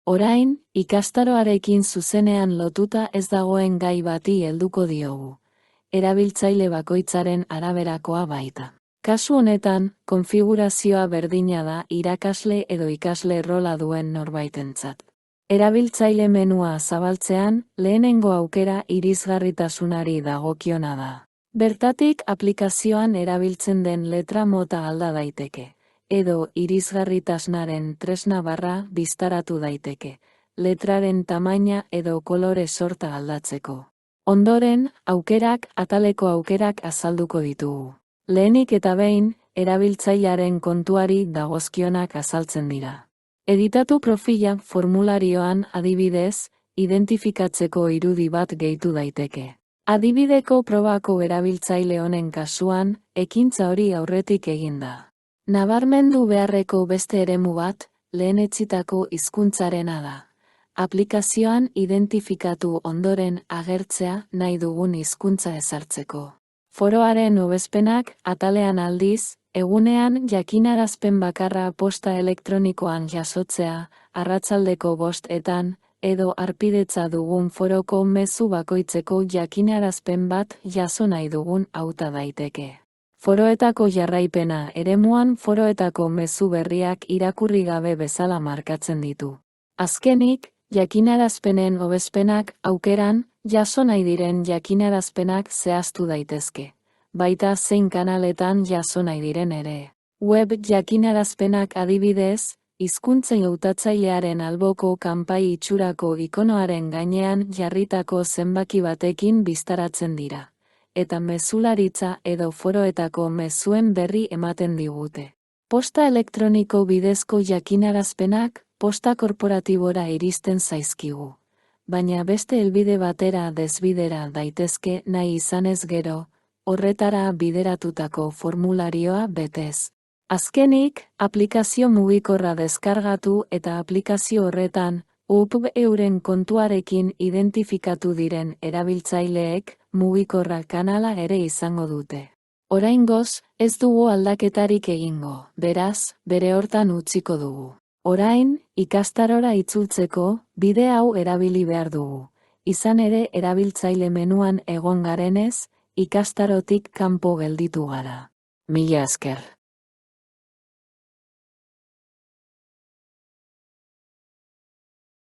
Orain, ikastaroarekin zuzenean lotuta ez dagoen gai bati helduko diogu. Erabiltzaile bakoitzaren araberakoa baita. Kasu honetan, konfigurazioa berdina da irakasle edo ikasle rola duen norbaitentzat. Erabiltzaile menua zabaltzean, lehenengo aukera irisgarritasunari dagokiona da. Bertatik aplikazioan erabiltzen den letra mota alda daiteke, edo irisgarritasunaren tresna barra biztaratu daiteke, letraren tamaina edo kolore sorta aldatzeko. Ondoren, aukerak, ataleko aukerak azalduko ditugu. Lehenik eta behin, erabiltzailearen kontuari dagozkionak azaltzen dira. Editatu profila formularioan adibidez, identifikatzeko irudi bat gehitu daiteke. Adibideko probako erabiltzaile honen kasuan, ekintza hori aurretik eginda. Nabarmendu beharreko beste eremu bat, lehenetsitako hizkuntzarena da. Aplikazioan identifikatu ondoren agertzea nahi dugun hizkuntza ezartzeko. Foroaren hobespenak atalean aldiz, egunean jakinarazpen bakarra posta elektronikoan jasotzea, arratsaldeko 5etan, edo harpidetza dugun foroko mezu bakoitzeko jakinarazpen bat jaso nahi dugun hauta daiteke. Foroetako jarraipena eremuan foroetako mezu berriak irakurri gabe bezala markatzen ditu. Azkenik, jakinarazpenen hobespenak aukeran, jaso nahi diren jakinarazpenak zehaztu daitezke. Baita zein kanaletan jaso nahi diren ere. Web jakinarazpenak adibidez, hizkuntzen hautatzailearen alboko kanpai itxurako ikonoaren gainean jarritako zenbaki batekin biztaratzen dira. Eta mezularitza edo foroetako mezuen berri ematen digute. Posta elektroniko bidezko jakinarazpenak, posta korporatibora iristen zaizkigu. Baina beste helbide batera desbidera daitezke nahi izanez gero, horretara bideratutako formularioa betez. Azkenik, aplikazio mugikorra deskargatu eta aplikazio horretan, euren kontuarekin identifikatu diren erabiltzaileek mugikorra kanala ere izango dute. Oraingoz, ez dugu aldaketarik egingo, beraz, bere hortan utziko dugu. Orain, ikastarora itzultzeko, bide hau erabili behar dugu. Izan ere erabiltzaile menuan egon garenez, ikastarotik kanpo gelditu gara. Mila esker.